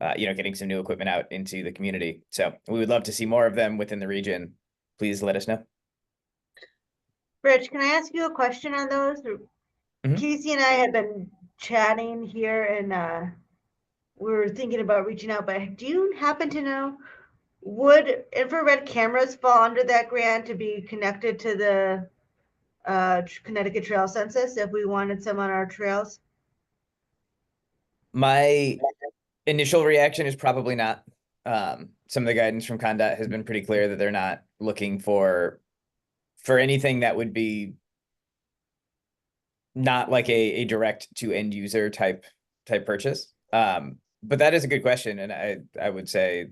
some new equipment out into the community. So we would love to see more of them within the region. Please let us know. Rich, can I ask you a question on those? Mm-hmm. Casey and I have been chatting here, and we were thinking about reaching out, but do you happen to know, would infrared cameras fall under that grant to be connected to the Connecticut Trail Census if we wanted some on our trails? My initial reaction is probably not. Some of the guidance from CONDOT has been pretty clear that they're not looking for anything that would be not like a direct to end user type purchase. But that is a good question, and I would say,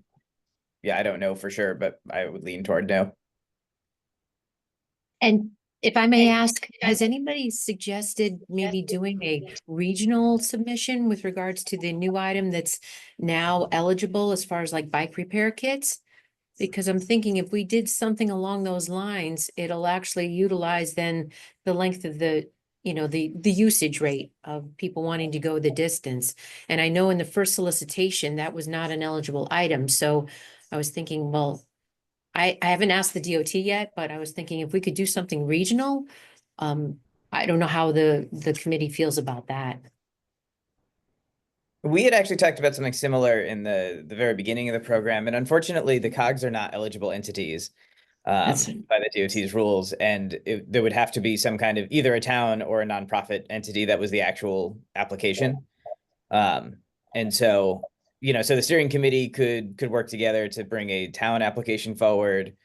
yeah, I don't know for sure, but I would lean toward no. And if I may ask, has anybody suggested maybe doing a regional submission with regards to the new item that's now eligible as far as like bike repair kits? Because I'm thinking if we did something along those lines, it'll actually utilize then the length of the usage rate of people wanting to go the distance. And I know in the first solicitation, that was not an eligible item. So I was thinking, well, I haven't asked the DOT yet, but I was thinking if we could do something regional. I don't know how the committee feels about that. We had actually talked about something similar in the very beginning of the program, and unfortunately, the COGs are not eligible entities by the DOT's rules, and there would have to be some kind of either a town or a nonprofit entity that was the actual application. And so, so the steering committee could work together to bring a town application forward,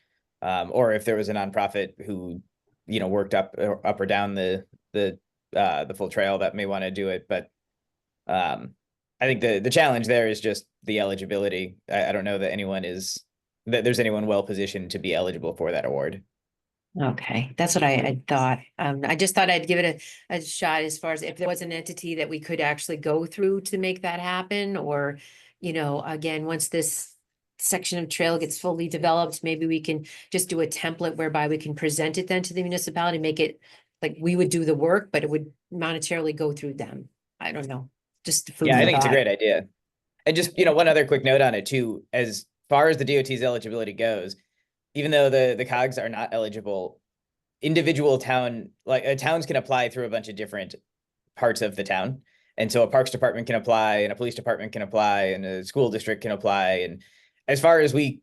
or if there was a nonprofit who, worked up or down the full trail that may want to do it, but I think the challenge there is just the eligibility. I don't know that there's anyone well positioned to be eligible for that award. Okay, that's what I thought. I just thought I'd give it a shot as far as if there was an entity that we could actually go through to make that happen, or, again, once this section of trail gets fully developed, maybe we can just do a template whereby we can present it then to the municipality, make it like we would do the work, but it would monetarily go through them. I don't know. Just food Yeah, I for think it's a thought. great idea. And just, one other quick note on it too, as far as the DOT's eligibility goes, even though the COGs are not eligible, individual towns can apply through a bunch of different parts of the town. And so a parks department can apply, and a police department can apply, and a school district can apply. And as far as we've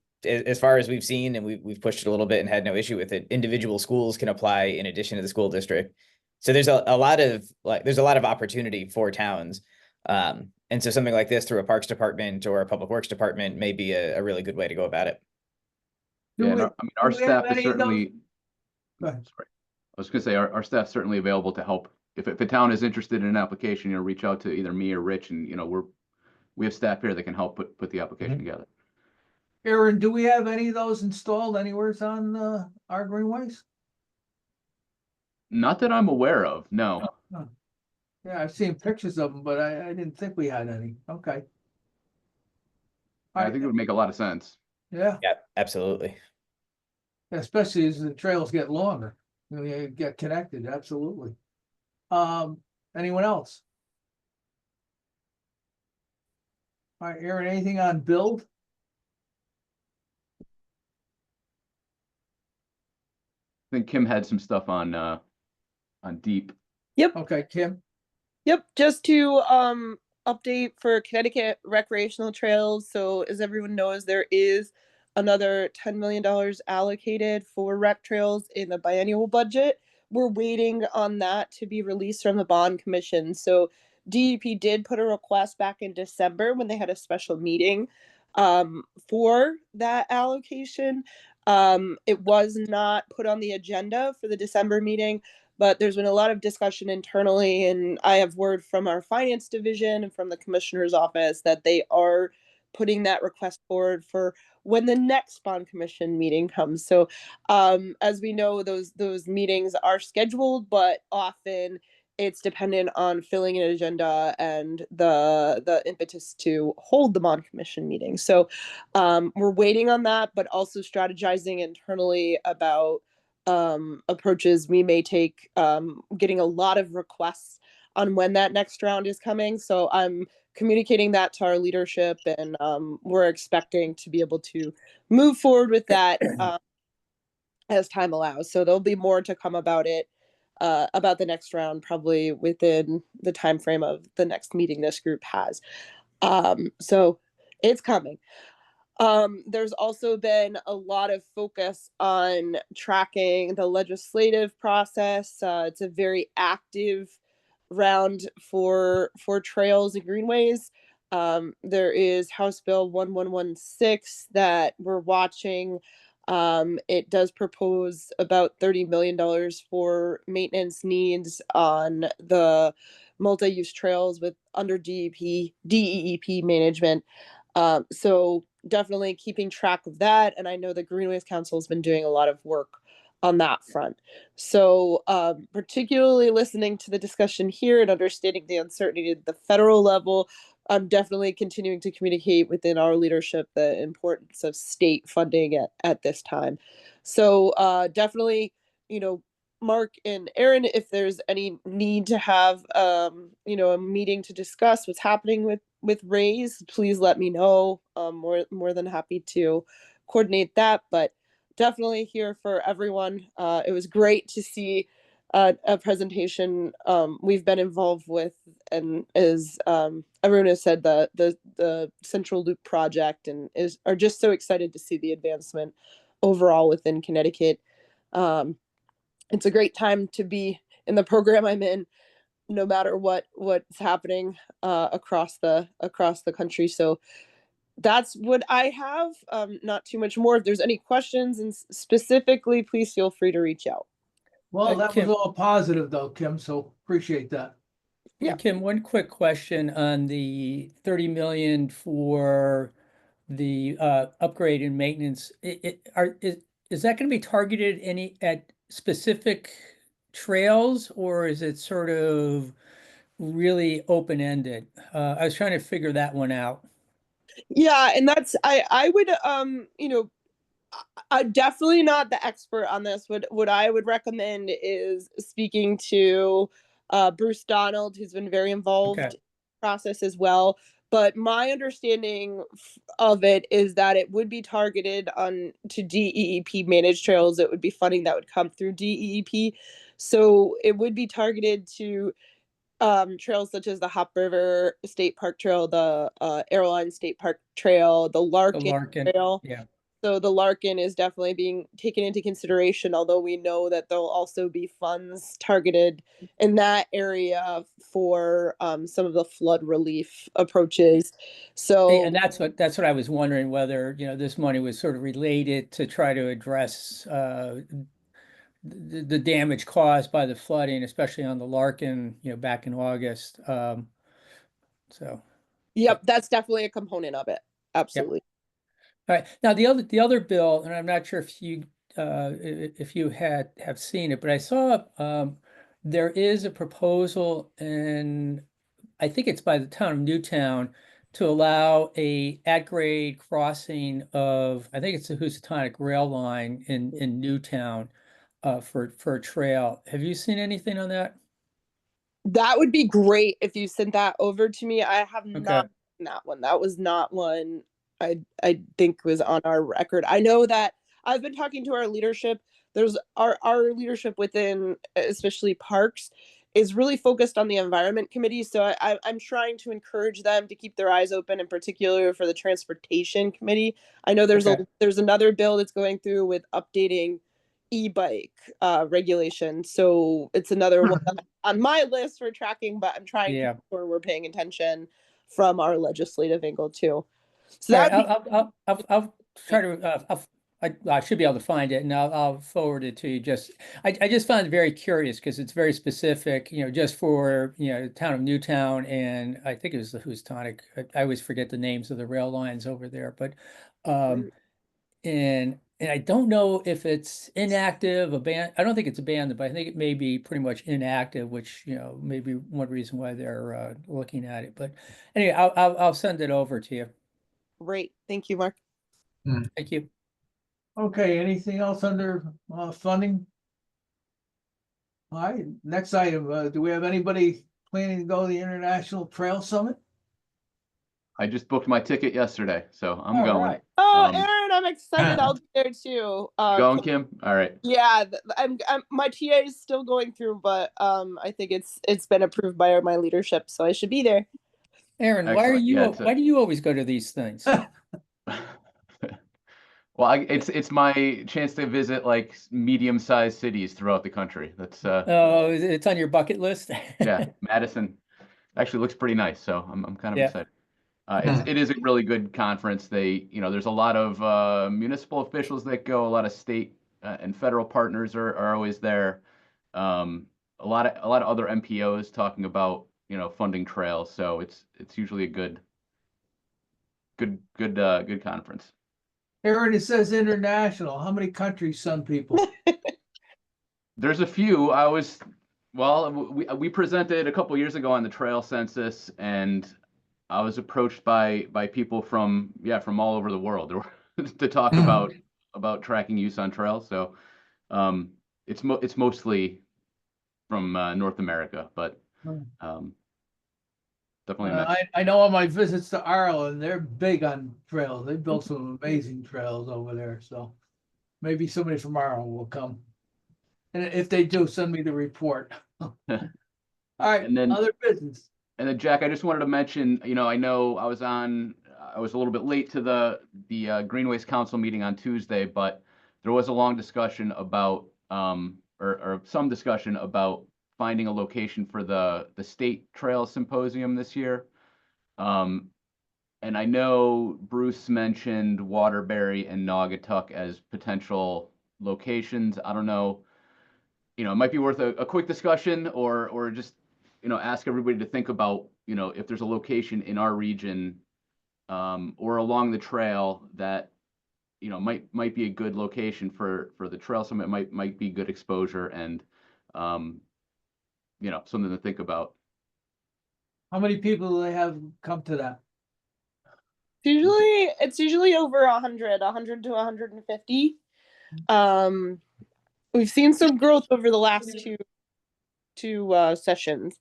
seen, and we've pushed it a little bit and had no issue with it, individual schools can apply in addition to the school district. So there's a lot of opportunity for towns. And so something like this through a parks department or a public works department may be a really good way to go about it. Yeah, and our do we have staff is any of those? certainly, Go ahead. sorry. I was gonna say, our staff's certainly available to help. If a town is interested in an application, reach out to either me or Rich, and, we have staff here that can help put the application together. Aaron, do we have any of those installed anywhere on our greenways? Not that I'm aware of, no. Oh. Yeah, I've seen pictures of them, but I didn't think we had any. Okay. I think it would make a lot of sense. Yeah, Yeah, absolutely. especially as the trails get longer, you get connected, absolutely. Anyone else? All right, Aaron, anything on build? I think Kim had some stuff on deep. Yep. Okay, Kim. Yep, just to update for Connecticut recreational trails. So as everyone knows, there is another $10 million allocated for rec trails in the biennial budget. We're waiting on that to be released from the bond commission. So DEP did put a request back in December when they had a special meeting for that allocation. It was not put on the agenda for the December meeting, but there's been a lot of discussion internally, and I have word from our finance division and from the commissioner's office that they are putting that request forward for when the next bond commission meeting comes. So as we know, those meetings are scheduled, but often it's dependent on filling an agenda and the impetus to hold the bond commission meeting. So we're waiting on that, but also strategizing internally about approaches we may take, getting a lot of requests on when that next round is coming. So I'm communicating that to our leadership, and we're expecting to be able to move forward with that as time allows. So there'll be more to come about it, about the next round, probably within the time frame of the next meeting this group has. So it's coming. There's also been a lot of focus on tracking the legislative process. It's a very active round for trails and greenways. There is House Bill 1116 that we're watching. It does propose about $30 million for maintenance needs on the multi-use trails with under DEP management. So definitely keeping track of that. And I know the Greenways Council has been doing a lot of work on that front. So particularly listening to the discussion here and understanding the uncertainty at the federal level, I'm definitely continuing to communicate within our leadership the importance of state funding at this time. So definitely, Mark and Aaron, if there's any need to have, a meeting to discuss what's happening with Raise, please let me know. More than happy to coordinate that. But definitely here for everyone. It was great to see a presentation we've been involved with, and as everyone has said, the Central Loop project, and are just so excited to see the advancement overall within Connecticut. It's a great time to be in the program I'm in, no matter what's happening across the country. So that's what I have. Not too much more. If there's any questions, and specifically, please feel free to reach out. Well, that Kim, was all positive though, Kim, so appreciate that. yeah, Kim, one quick question on the 30 million for the upgrade and maintenance. Is that going to be targeted at specific trails, or is it sort of really open-ended? I was trying to figure that one out. Yeah, and that's I would I'm definitely not the expert on this. What I would recommend is speaking to Bruce Donald, who's been very involved in the process as well. But my understanding of it is that it would be targeted to DEEP managed trails. It would be funding that would come through DEEP. So it would be targeted to trails such as the Hop River State Park Trail, the Airline State Park Trail, the Larkin Trail. Yeah. So the Larkin is definitely being taken into consideration, although we know that there'll also be funds targeted in that area for some of the flood relief approaches. So and that's what I was wondering, whether this money was sort of related to try to address the damage caused by the flooding, especially on the Larkin, back in August. Yep, that's definitely a component of it. Absolutely. Yep. All right. Now the other bill, and I'm not sure if you have seen it, but I saw there is a proposal, and I think it's by the town of Newtown, to allow a at-grade crossing of, I think it's the Housatonic rail line in Newtown for a trail. Have you seen anything on that? That would be great if you sent that over to me. I have not seen that one. That was not one I think was on our record. I know that I've been talking to our leadership. There's our leadership within, especially parks, is really focused on the environment committee. So I'm trying to encourage them to keep their eyes open, in particular for the transportation committee. I know there's another bill that's going through with updating e-bike regulation. So it's another one on my list for tracking, but I'm trying to make sure we're paying attention from our legislative angle too. So I'll try to. I should be able to find it, and I'll forward it to you. I just found it very curious because it's very specific, just for the town of Newtown, and I think it was the Housatonic. I always forget the names of the rail lines over there, but and I don't know if it's inactive, abandoned. I don't think it's abandoned, but I think it may be pretty much inactive, which may be one reason why they're looking at it. But anyway, I'll send it over to you. Great, thank you, Mark. Thank you. Okay, anything else under funding? All right, next item. Do we have anybody planning to go to the International Trail Summit? I just booked my ticket yesterday, so I'm All going. right. Oh, Aaron, I'm excited. I'll be there too. Going, Kim? All right. Yeah, I'm my TA is still going through, but I think it's been approved by my leadership, so I should be there. Aaron, Excellent. why do you always go to these things? Well, it's my chance to visit like medium-sized cities throughout the country. That's oh, it's on your bucket list. Yeah, Madison actually looks pretty nice, so I'm kind of excited. It is a really good conference. There's a lot of municipal officials that go, a lot of state and federal partners are always there. A lot of other MPOs talking about funding trails. So it's usually a good conference. Aaron, it says international. How many countries? Some people. There's a few. We presented a couple years ago on the trail census, and I was approached by people from all over the world to talk about tracking use on trails. So it's mostly from North America, but definitely. I know on my visits to Ireland, they're big on trails. They built some amazing trails over there. So maybe somebody from Arrow will come. And if they do, send me the report. All right, And then- other business. And then Jack, I just wanted to mention, I know I was a little bit late to the Greenways Council meeting on Tuesday, but there was a long discussion about, or some discussion about finding a location for the State Trail Symposium this year. And I know Bruce mentioned Waterbury and Naugatuck as potential locations. I don't know, it might be worth a quick discussion or just, ask everybody to think about, if there's a location in our region or along the trail that, might be a good location for the trail summit, might be good exposure and, something to think about. How many people do they have come to that? It's usually over 100 to 150. We've seen some growth over the last two sessions.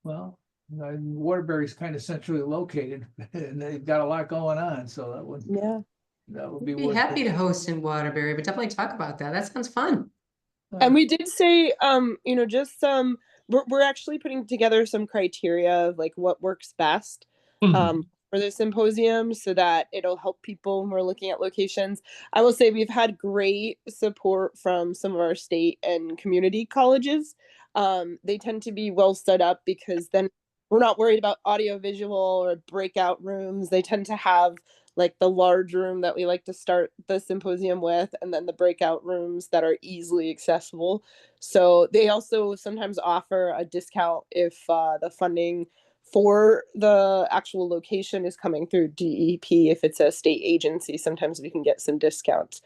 Well, Waterbury's kind of centrally located and they've got a lot going on, so that would be Be worth happy it. to host in Waterbury, but definitely talk about that. That sounds fun. And we did say, just we're actually putting together some criteria of like what works best for the symposium so that it'll help people when we're looking at locations. I will say we've had great support from some of our state and community colleges. They tend to be well set up because then we're not worried about audio visual or breakout rooms. They tend to have like the large room that we like to start the symposium with, and then the breakout rooms that are easily accessible. So they also sometimes offer a discount if the funding for the actual location is coming through DEP. If it's a state agency, sometimes we can get some discounts.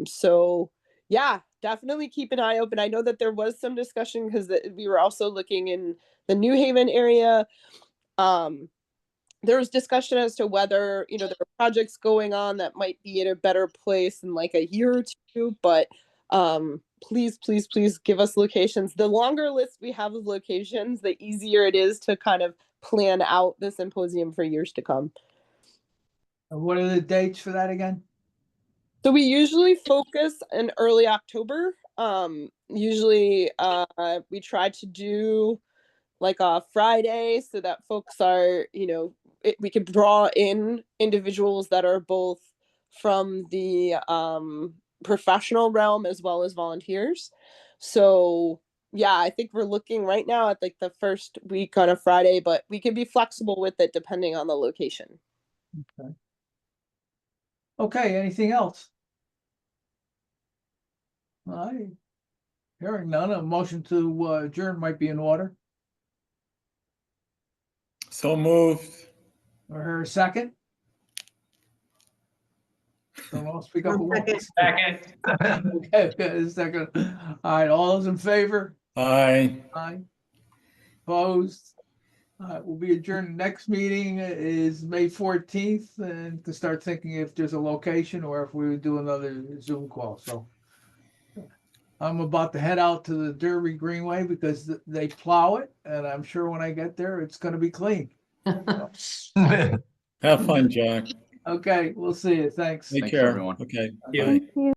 So yeah, definitely keep an eye open. I know that there was some discussion because we were also looking in the New Haven area. There was discussion as to whether, there are projects going on that might be at a better place in like a year or two, but please give us locations. The longer list we have of locations, the easier it is to kind of plan out the symposium for years to come. And what are the dates for that again? So we usually focus in early October. Usually we try to do like a Friday so that folks are, we can draw in individuals that are both from the professional realm as well as volunteers. So yeah, I think we're looking right now at like the first week on a Friday, but we can be flexible with it depending on the location. Okay, anything else? All right. Hearing none, a motion to adjourn might be in order. So moved. Or her second? Someone else speak up. Second. Okay, a second. All right, all those in favor? Aye. Aye. Opposed? All right, we'll be adjourned. Next meeting is May 14th, and to start thinking if there's a location or if we would do another Zoom call. So I'm about to head out to the Derby Greenway because they plow it, and I'm sure when I get there, it's going to be clean. Have fun, Jack. Okay, we'll see you. Thanks. Take Thanks, care. everyone. Okay. Yeah. Bye. Thank you.